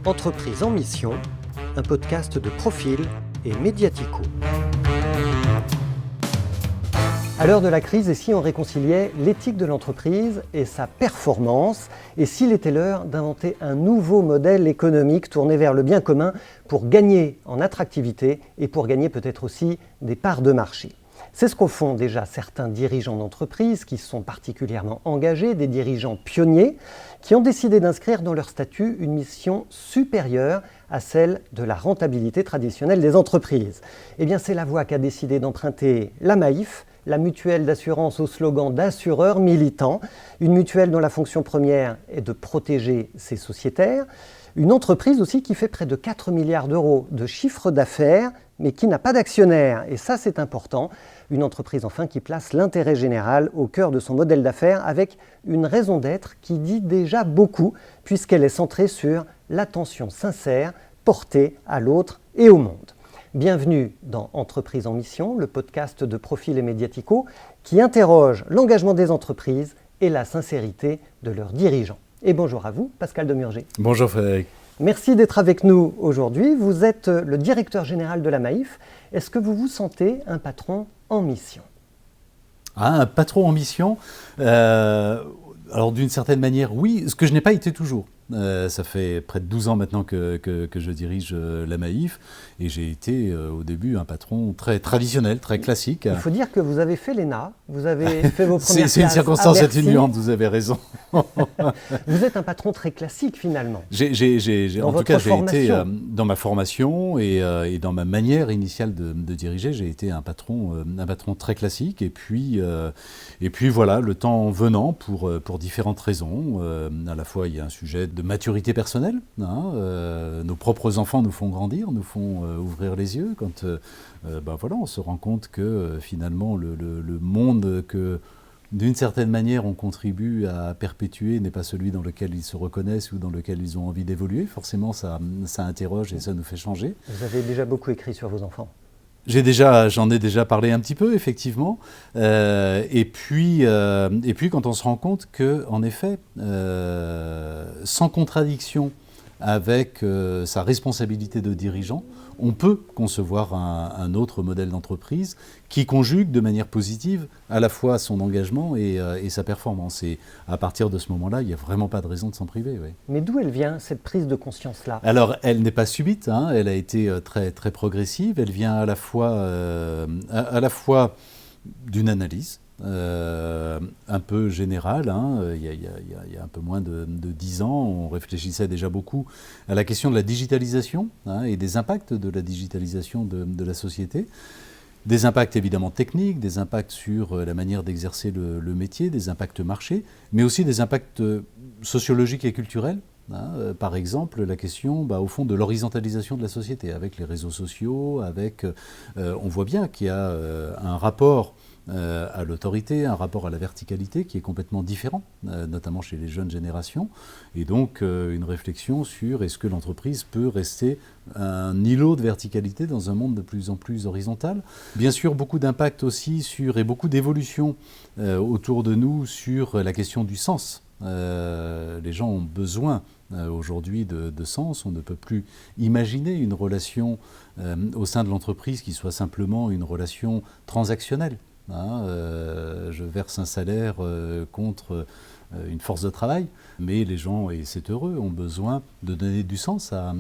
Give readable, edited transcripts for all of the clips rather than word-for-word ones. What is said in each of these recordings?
Entreprise en mission, un podcast de Profil et Mediatico. À l'heure de la crise, et si on réconciliait l'éthique de l'entreprise et sa performance, et s'il était l'heure d'inventer un nouveau modèle économique tourné vers le bien commun pour gagner en attractivité et pour gagner peut-être aussi des parts de marché. C'est ce qu'au font déjà certains dirigeants d'entreprise qui sont particulièrement engagés, des dirigeants pionniers, qui ont décidé d'inscrire dans leur statut une mission supérieure à celle de la rentabilité traditionnelle des entreprises. Eh bien, c'est la voie qu'a décidé d'emprunter la Maïf, la mutuelle d'assurance au slogan d'assureur militant, une mutuelle dont la fonction première est de protéger ses sociétaires, une entreprise aussi qui fait près de 4 milliards d'euros de chiffre d'affaires, mais qui n'a pas d'actionnaire. Et ça, c'est important. Une entreprise, enfin, qui place l'intérêt général au cœur de son modèle d'affaires avec une raison d'être qui dit déjà beaucoup, puisqu'elle est centrée sur l'attention sincère portée à l'autre et au monde. Bienvenue dans Entreprise en mission, le podcast de Profil et Mediatico qui interroge l'engagement des entreprises et la sincérité de leurs dirigeants. Et bonjour à vous, Pascal Demurger. Bonjour Frédéric. Merci d'être avec nous aujourd'hui. Vous êtes le directeur général de la Maïf. Est-ce que vous vous sentez un patron en mission ? Un patron en mission, alors d'une certaine manière, oui, ce que je n'ai pas été toujours. Ça fait près de 12 ans maintenant que je dirige la Maïf et j'ai été au début un patron très traditionnel, très classique. Il faut dire que vous avez fait l'ENA, vous avez fait vos premières classes. C'est une circonstance atténuante, vous avez raison. Vous êtes un patron très classique finalement. En tout cas, j'ai été dans ma formation et dans ma manière initiale de diriger, j'ai été un patron très classique et puis voilà, le temps venant pour différentes raisons. À la fois, il y a un sujet de maturité personnelle. Nos propres enfants nous font grandir, nous font ouvrir les yeux quand on se rend compte que finalement le monde que d'une certaine manière on contribue à perpétuer n'est pas celui dans lequel ils se reconnaissent ou dans lequel ils ont envie d'évoluer. Forcément, ça interroge et ça nous fait changer. Vous avez déjà beaucoup écrit sur vos enfants. J'en ai déjà parlé un petit peu, effectivement. Et puis, quand on se rend compte que, en effet, sans contradiction avec sa responsabilité de dirigeant, on peut concevoir un autre modèle d'entreprise qui conjugue de manière positive à la fois son engagement et sa performance. Et à partir de ce moment-là, il n'y a vraiment pas de raison de s'en priver. Oui. Mais d'où elle vient, cette prise de conscience-là ? Alors, elle n'est pas subite, elle a été très, très progressive. Elle vient à la fois d'une analyse un peu générale. Il y a un peu moins de 10 ans, on réfléchissait déjà beaucoup à la question de la digitalisation et des impacts de la digitalisation de la société. Des impacts évidemment techniques, des impacts sur la manière d'exercer le métier, des impacts marchés, mais aussi des impacts sociologiques et culturels. Par exemple, la question au fond de l'horizontalisation de la société avec les réseaux sociaux, on voit bien qu'il y a un rapport à l'autorité, un rapport à la verticalité qui est complètement différent, notamment chez les jeunes générations, et donc une réflexion sur est-ce que l'entreprise peut rester un îlot de verticalité dans un monde de plus en plus horizontal. Bien sûr, beaucoup d'impact aussi et beaucoup d'évolution autour de nous sur la question du sens. Les gens ont besoin aujourd'hui de sens. On ne peut plus imaginer une relation au sein de l'entreprise qui soit simplement une relation transactionnelle. Je verse un salaire contre une force de travail, mais les gens, et c'est heureux, ont besoin de donner du sens à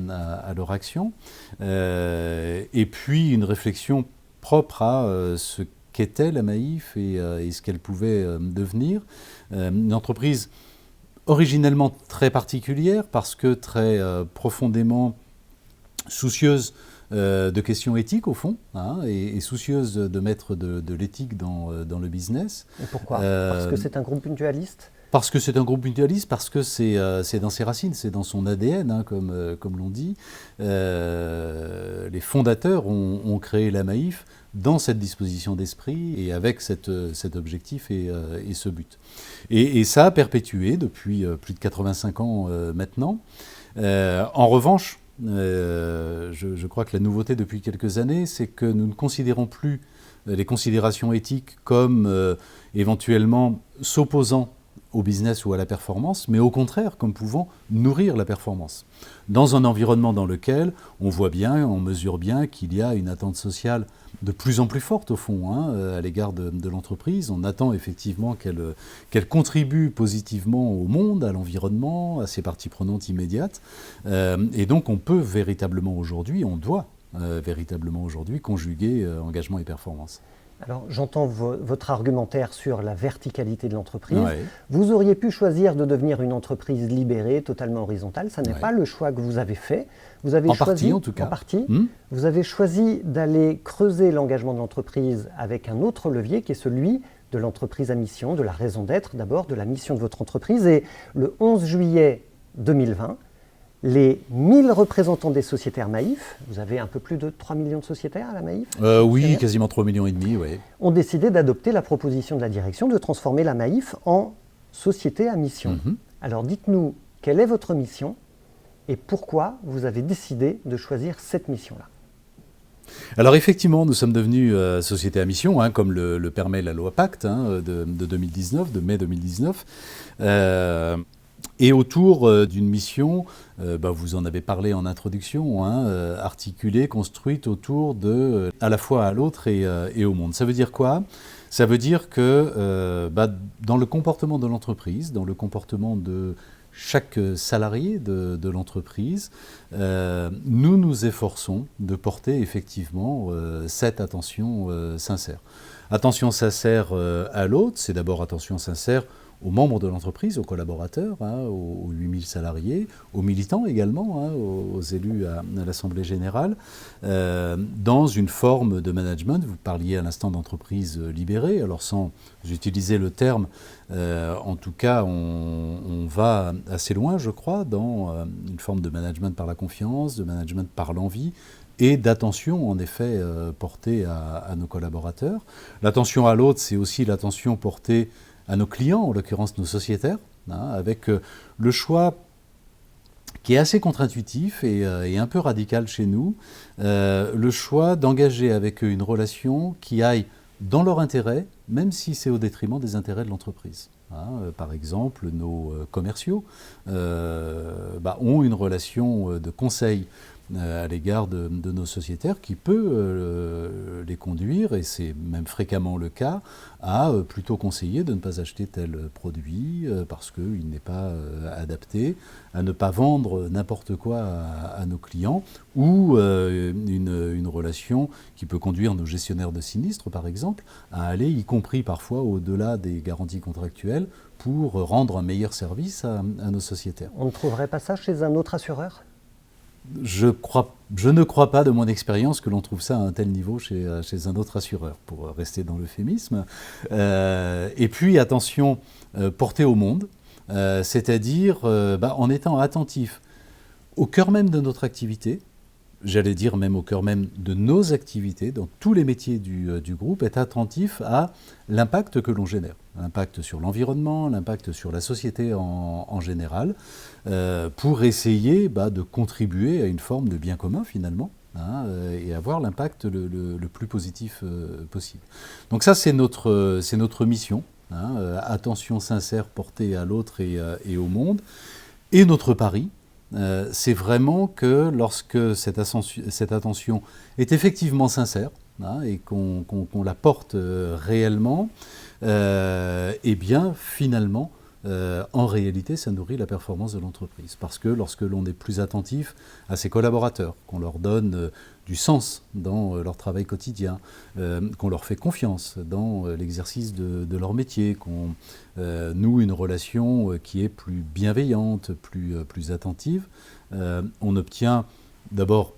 leur action. Et puis une réflexion propre à ce qu'était la Maïf et ce qu'elle pouvait devenir. Une entreprise originellement très particulière parce que très profondément soucieuse de questions éthiques au fond, et soucieuse de mettre de l'éthique dans le business. Et pourquoi ? Parce que c'est un groupe mutualiste ? Parce que c'est un groupe mutualiste, parce que c'est dans ses racines, c'est dans son ADN, comme l'on dit. Les fondateurs ont créé la Maïf dans cette disposition d'esprit et avec cet objectif et ce but. Et ça a perpétué depuis plus de 85 ans maintenant. En revanche, je crois que la nouveauté depuis quelques années, c'est que nous ne considérons plus les considérations éthiques comme éventuellement s'opposant au business ou à la performance, mais au contraire comme pouvant nourrir la performance. Dans un environnement dans lequel on voit bien, on mesure bien qu'il y a une attente sociale de plus en plus forte au fond à l'égard de l'entreprise. On attend effectivement qu'elle contribue positivement au monde, à l'environnement, à ses parties prenantes immédiates. Et donc on peut véritablement aujourd'hui, on doit véritablement aujourd'hui conjuguer engagement et performance. Alors, j'entends votre argumentaire sur la verticalité de l'entreprise. Ouais. Vous auriez pu choisir de devenir une entreprise libérée, totalement horizontale. Ça n'est Ouais. pas le choix que vous avez fait. Vous avez En choisi, partie, en tout cas. En partie. Mmh. Vous avez choisi d'aller creuser l'engagement de l'entreprise avec un autre levier qui est celui de l'entreprise à mission, de la raison d'être d'abord, de la mission de votre entreprise. Et le 11 juillet 2020, les 1000 représentants des sociétaires Maïf, vous avez un peu plus de 3 millions de sociétaires à la Maïf, Oui, quasiment 3,5 millions, oui. ont décidé d'adopter la proposition de la direction de transformer la Maïf en société à mission. Mhm. Alors dites-nous, quelle est votre mission et pourquoi vous avez décidé de choisir cette mission-là? Alors effectivement, nous sommes devenus société à mission, comme le permet la loi Pacte de 2019, de mai 2019. Et autour d'une mission, vous en avez parlé en introduction, articulée, construite autour de à la fois à l'autre et au monde. Ça veut dire quoi? Ça veut dire que dans le comportement de l'entreprise, dans le comportement de chaque salarié de l'entreprise, nous nous efforçons de porter effectivement cette attention sincère. Attention sincère à l'autre, c'est d'abord attention sincère aux membres de l'entreprise, aux collaborateurs, aux 8000 salariés, aux militants également, aux élus à l'Assemblée générale, dans une forme de management. Vous parliez à l'instant d'entreprise libérée, alors sans utiliser le terme, en tout cas on va assez loin, je crois, dans une forme de management par la confiance, de management par l'envie, et d'attention, en effet, portée à nos collaborateurs. L'attention à l'autre, c'est aussi l'attention portée à nos clients, en l'occurrence nos sociétaires, avec le choix qui est assez contre-intuitif et un peu radical chez nous, le choix d'engager avec eux une relation qui aille dans leur intérêt, même si c'est au détriment des intérêts de l'entreprise. Par exemple, nos commerciaux ont une relation de conseil à l'égard de nos sociétaires qui peut les conduire, et c'est même fréquemment le cas, à plutôt conseiller de ne pas acheter tel produit parce qu'il n'est pas adapté, à ne pas vendre n'importe quoi à nos clients, ou une relation qui peut conduire nos gestionnaires de sinistres, par exemple, à aller, y compris parfois au-delà des garanties contractuelles, pour rendre un meilleur service à nos sociétaires. On ne trouverait pas ça chez un autre assureur ? Je ne crois pas, de mon expérience, que l'on trouve ça à un tel niveau chez un autre assureur, pour rester dans l'euphémisme. Et puis, attention, portée au monde, c'est-à-dire en étant attentif au cœur même de notre activité, j'allais dire même au cœur même de nos activités, dans tous les métiers du groupe, être attentif à l'impact que l'on génère. L'impact sur l'environnement, l'impact sur la société en général, pour essayer de contribuer à une forme de bien commun finalement, et avoir l'impact le plus positif possible. Donc ça, c'est notre mission, attention sincère portée à l'autre et au monde, et notre pari. C'est vraiment que lorsque cette attention est effectivement sincère et qu'on la porte réellement, eh bien finalement, en réalité, ça nourrit la performance de l'entreprise. Parce que lorsque l'on est plus attentif à ses collaborateurs, qu'on leur donne du sens dans leur travail quotidien, qu'on leur fait confiance dans l'exercice de leur métier, qu'on noue une relation qui est plus bienveillante, plus attentive, on obtient d'abord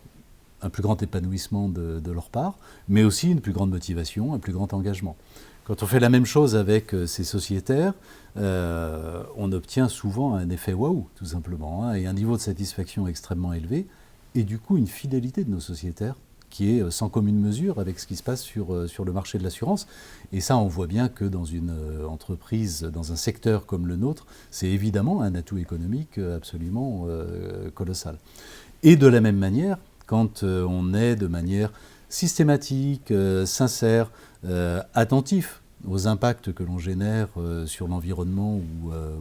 un plus grand épanouissement de leur part, mais aussi une plus grande motivation, un plus grand engagement. Quand on fait la même chose avec ces sociétaires, on obtient souvent un effet waouh, tout simplement, et un niveau de satisfaction extrêmement élevé, et du coup une fidélité de nos sociétaires qui est sans commune mesure avec ce qui se passe sur le marché de l'assurance. Et ça, on voit bien que dans une entreprise, dans un secteur comme le nôtre, c'est évidemment un atout économique absolument colossal. Et de la même manière, quand on est de manière systématique, sincère, attentif aux impacts que l'on génère sur l'environnement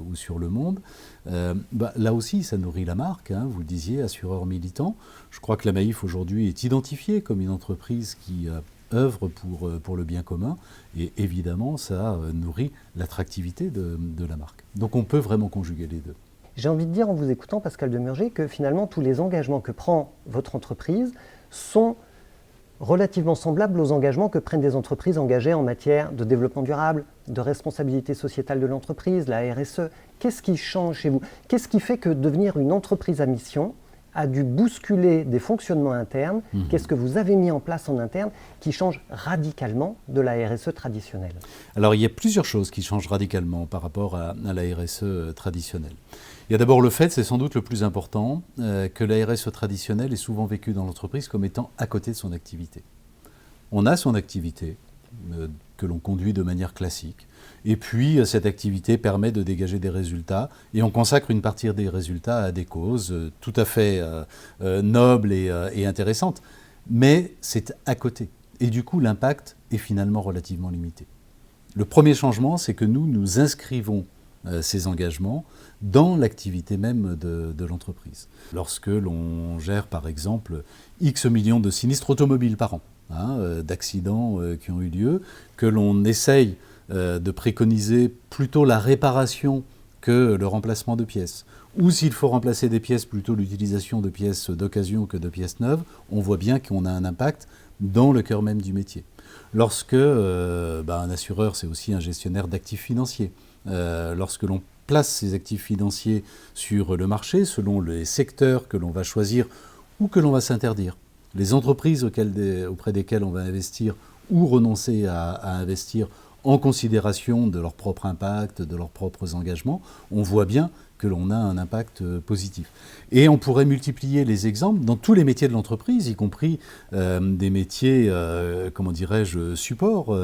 ou sur le monde, là aussi, ça nourrit la marque. Hein, vous le disiez, assureur militant. Je crois que la Maïf aujourd'hui est identifiée comme une entreprise qui œuvre pour le bien commun. Et évidemment, ça nourrit l'attractivité de la marque. Donc on peut vraiment conjuguer les deux. J'ai envie de dire en vous écoutant, Pascal Demurger, que finalement tous les engagements que prend votre entreprise sont relativement semblables aux engagements que prennent des entreprises engagées en matière de développement durable, de responsabilité sociétale de l'entreprise, la RSE. Qu'est-ce qui change chez vous? Qu'est-ce qui fait que devenir une entreprise à mission a dû bousculer des fonctionnements internes? Qu'est-ce que vous avez mis en place en interne qui change radicalement de la RSE traditionnelle? Alors il y a plusieurs choses qui changent radicalement par rapport à la RSE traditionnelle. Il y a d'abord le fait, c'est sans doute le plus important, que la RSE traditionnelle est souvent vécue dans l'entreprise comme étant à côté de son activité. On a son activité que l'on conduit de manière classique, et puis cette activité permet de dégager des résultats, et on consacre une partie des résultats à des causes tout à fait nobles et intéressantes, mais c'est à côté. Et du coup, l'impact est finalement relativement limité. Le premier changement, c'est que nous inscrivons ces engagements dans l'activité même de l'entreprise. Lorsque l'on gère par exemple X millions de sinistres automobiles par an, d'accidents qui ont eu lieu, que l'on essaye de préconiser plutôt la réparation que le remplacement de pièces, ou s'il faut remplacer des pièces, plutôt l'utilisation de pièces d'occasion que de pièces neuves, on voit bien qu'on a un impact dans le cœur même du métier. Lorsque un assureur, c'est aussi un gestionnaire d'actifs financiers, lorsque l'on place ses actifs financiers sur le marché, selon les secteurs que l'on va choisir ou que l'on va s'interdire, les entreprises auprès desquelles on va investir ou renoncer à investir en considération de leur propre impact, de leurs propres engagements, on voit bien que l'on a un impact positif. Et on pourrait multiplier les exemples dans tous les métiers de l'entreprise, y compris des métiers, support,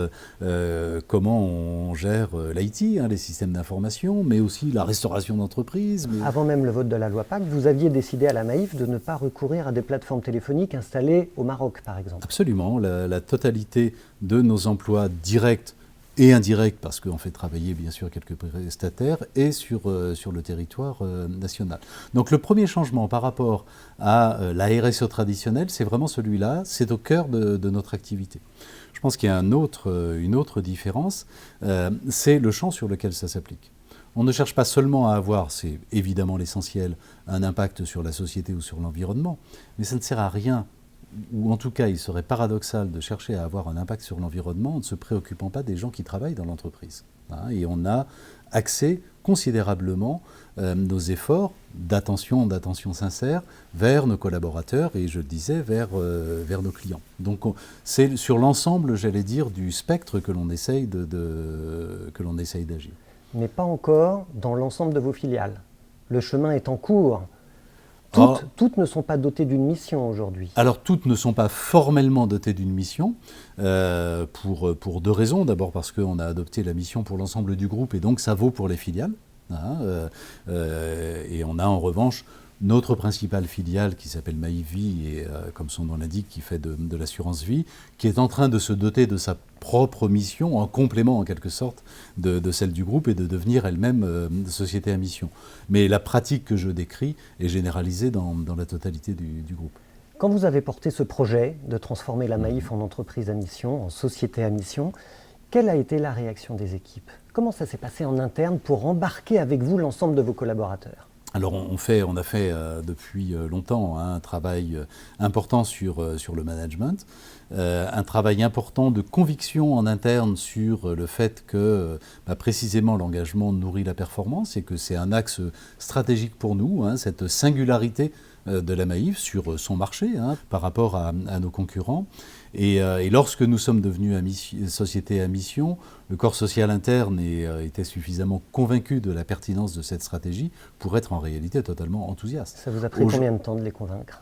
comment on gère l'IT, les systèmes d'information, mais aussi la restauration d'entreprise. Avant même le vote de la loi Pacte, vous aviez décidé à la Maïf de ne pas recourir à des plateformes téléphoniques installées au Maroc, par exemple. Absolument. La totalité de nos emplois directs et indirect, parce qu'on fait travailler bien sûr quelques prestataires, et sur le territoire national. Donc le premier changement par rapport à la RSE traditionnelle, c'est vraiment celui-là, c'est au cœur de notre activité. Je pense qu'il y a une autre différence, c'est le champ sur lequel ça s'applique. On ne cherche pas seulement à avoir, c'est évidemment l'essentiel, un impact sur la société ou sur l'environnement, mais ça ne sert à rien, ou en tout cas il serait paradoxal de chercher à avoir un impact sur l'environnement en ne se préoccupant pas des gens qui travaillent dans l'entreprise. Et on a axé considérablement nos efforts d'attention sincère vers nos collaborateurs et, je le disais, vers nos clients. Donc c'est sur l'ensemble, j'allais dire, du spectre que l'on essaye d'agir. Mais pas encore dans l'ensemble de vos filiales. Le chemin est en cours. Toutes ne sont pas dotées d'une mission aujourd'hui. Alors toutes ne sont pas formellement dotées d'une mission, pour deux raisons. D'abord parce qu'on a adopté la mission pour l'ensemble du groupe et donc ça vaut pour les filiales. Et on a en revanche notre principale filiale qui s'appelle Maïf Vie et comme son nom l'indique, qui fait de l'assurance vie, qui est en train de se doter de sa propre mission en complément en quelque sorte de celle du groupe et de devenir elle-même société à mission. Mais la pratique que je décris est généralisée dans la totalité du groupe. Quand vous avez porté ce projet de transformer la Maïf en entreprise à mission, en société à mission, quelle a été la réaction des équipes? Comment ça s'est passé en interne pour embarquer avec vous l'ensemble de vos collaborateurs? Alors on a fait depuis longtemps un travail important sur le management, un travail important de conviction en interne sur le fait que précisément l'engagement nourrit la performance et que c'est un axe stratégique pour nous, cette singularité de la Maïf sur son marché par rapport à nos concurrents. Et lorsque nous sommes devenus société à mission, le corps social interne était suffisamment convaincu de la pertinence de cette stratégie pour être en réalité totalement enthousiaste. Ça vous a pris combien de temps de les convaincre?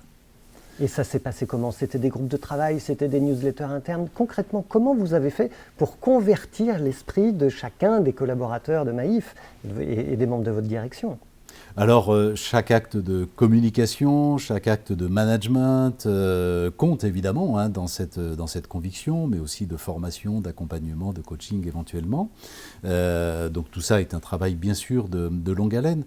Et ça s'est passé comment? C'était des groupes de travail, c'était des newsletters internes? Concrètement, comment vous avez fait pour convertir l'esprit de chacun des collaborateurs de Maïf et des membres de votre direction? Alors, chaque acte de communication, chaque acte de management compte évidemment hein, dans cette conviction, mais aussi de formation, d'accompagnement, de coaching éventuellement. Donc tout ça est un travail bien sûr de longue haleine.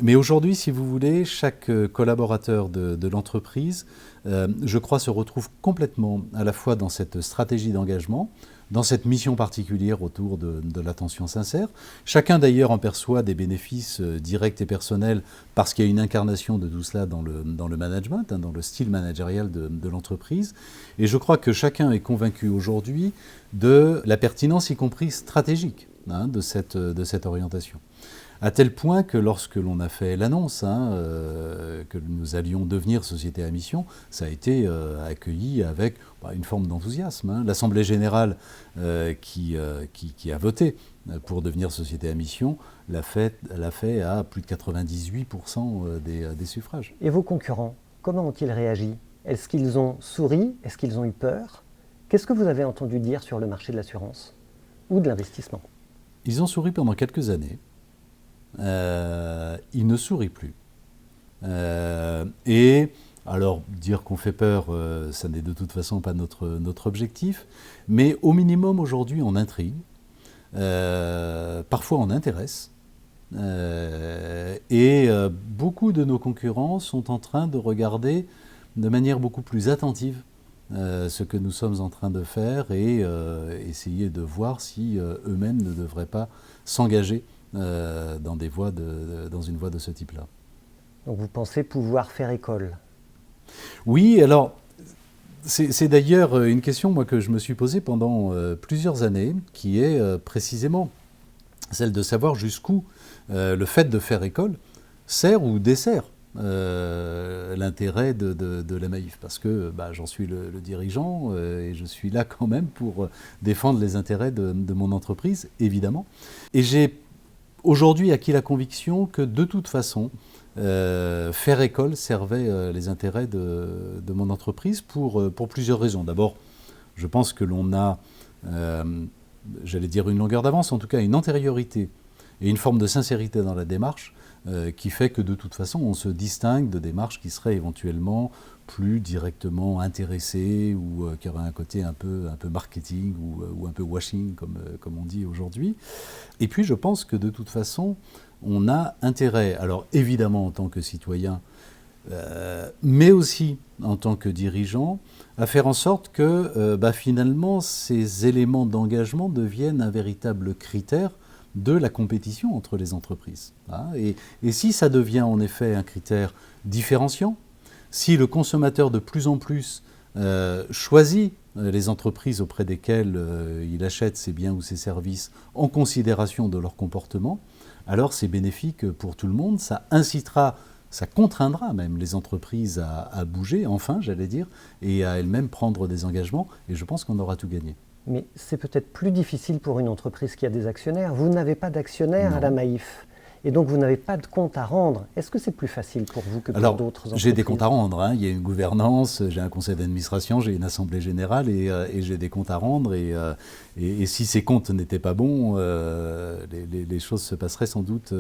Mais aujourd'hui, si vous voulez, chaque collaborateur de l'entreprise, je crois, se retrouve complètement à la fois dans cette stratégie d'engagement, dans cette mission particulière autour de l'attention sincère. Chacun d'ailleurs en perçoit des bénéfices directs et personnels parce qu'il y a une incarnation de tout cela dans le management, hein, dans le style managérial de l'entreprise. Et je crois que chacun est convaincu aujourd'hui de la pertinence, y compris stratégique, hein, de cette orientation. À tel point que lorsque l'on a fait l'annonce que nous allions devenir société à mission, ça a été accueilli avec une forme d'enthousiasme. Hein. L'Assemblée générale qui a voté pour devenir société à mission l'a fait à plus de 98% des suffrages. Et vos concurrents, comment ont-ils réagi? Est-ce qu'ils ont souri? Est-ce qu'ils ont eu peur? Qu'est-ce que vous avez entendu dire sur le marché de l'assurance ou de l'investissement? Ils ont souri pendant quelques années. Il ne sourit plus. Et alors, dire qu'on fait peur, ça n'est de toute façon pas notre objectif, mais au minimum aujourd'hui on intrigue, parfois on intéresse, et beaucoup de nos concurrents sont en train de regarder de manière beaucoup plus attentive ce que nous sommes en train de faire et essayer de voir si eux-mêmes ne devraient pas s'engager dans une voie de ce type-là. Donc vous pensez pouvoir faire école? Oui, alors c'est d'ailleurs une question moi, que je me suis posée pendant plusieurs années, qui est précisément celle de savoir jusqu'où le fait de faire école sert ou dessert l'intérêt de la Maïf, parce que j'en suis le dirigeant et je suis là quand même pour défendre les intérêts de mon entreprise, évidemment. Et j'ai aujourd'hui acquis la conviction que de toute façon, faire école servait les intérêts de mon entreprise pour plusieurs raisons. D'abord, je pense que l'on a, j'allais dire une longueur d'avance, en tout cas une antériorité et une forme de sincérité dans la démarche qui fait que de toute façon on se distingue de démarches qui seraient éventuellement plus directement intéressées ou qui auraient un côté un peu marketing ou un peu washing comme on dit aujourd'hui. Et puis je pense que de toute façon on a intérêt, alors évidemment en tant que citoyen, mais aussi en tant que dirigeant, à faire en sorte que finalement ces éléments d'engagement deviennent un véritable critère de la compétition entre les entreprises. Et si ça devient en effet un critère différenciant, si le consommateur de plus en plus choisit les entreprises auprès desquelles il achète ses biens ou ses services en considération de leur comportement, alors c'est bénéfique pour tout le monde, ça incitera, ça contraindra même les entreprises à bouger, enfin j'allais dire, et à elles-mêmes prendre des engagements, et je pense qu'on aura tout gagné. Mais c'est peut-être plus difficile pour une entreprise qui a des actionnaires. Vous n'avez pas d'actionnaires à la Maïf. Et donc vous n'avez pas de compte à rendre. Est-ce que c'est plus facile pour vous que pour d'autres entreprises? J'ai des comptes à rendre. Hein. Il y a une gouvernance, j'ai un conseil d'administration, j'ai une assemblée générale et j'ai des comptes à rendre. Et si ces comptes n'étaient pas bons, les choses se passeraient sans doute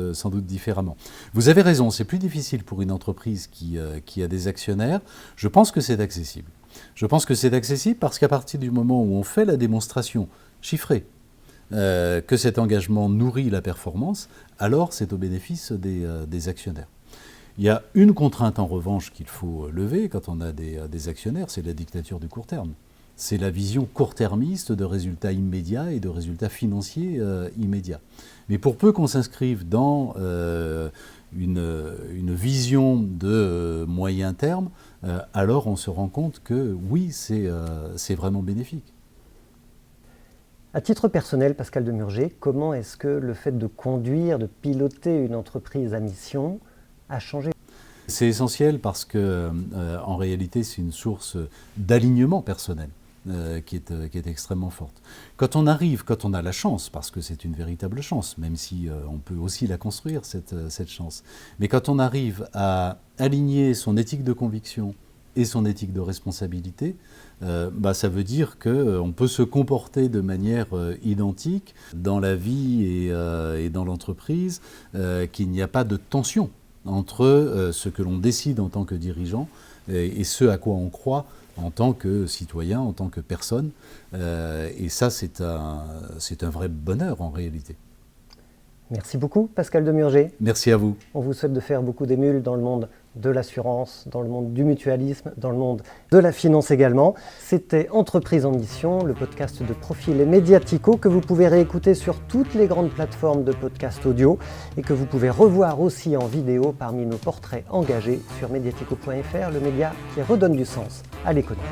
différemment. Vous avez raison, c'est plus difficile pour une entreprise qui a des actionnaires. Je pense que c'est accessible. Je pense que c'est accessible parce qu'à partir du moment où on fait la démonstration chiffrée, que cet engagement nourrit la performance, alors c'est au bénéfice des actionnaires. Il y a une contrainte en revanche qu'il faut lever quand on a des actionnaires, c'est la dictature du court terme. C'est la vision court-termiste de résultats immédiats et de résultats financiers immédiats. Mais pour peu qu'on s'inscrive dans une vision de moyen terme, alors on se rend compte que oui, c'est vraiment bénéfique. À titre personnel, Pascal Demurger, comment est-ce que le fait de conduire, de piloter une entreprise à mission a changé? C'est essentiel parce que, en réalité, c'est une source d'alignement personnel qui est extrêmement forte. Quand on a la chance, parce que c'est une véritable chance, même si on peut aussi la construire, cette chance, mais quand on arrive à aligner son éthique de conviction et son éthique de responsabilité, ça veut dire qu'on peut se comporter de manière identique dans la vie et dans l'entreprise, qu'il n'y a pas de tension entre ce que l'on décide en tant que dirigeant et ce à quoi on croit en tant que citoyen, en tant que personne. Et ça, c'est un vrai bonheur en réalité. Merci beaucoup, Pascal Demurger. Merci à vous. On vous souhaite de faire beaucoup d'émules dans le monde de l'assurance, dans le monde du mutualisme, dans le monde de la finance également. C'était Entreprise en Mission, le podcast de Profil et Mediatico que vous pouvez réécouter sur toutes les grandes plateformes de podcast audio et que vous pouvez revoir aussi en vidéo parmi nos portraits engagés sur mediatico.fr, le média qui redonne du sens à l'économie.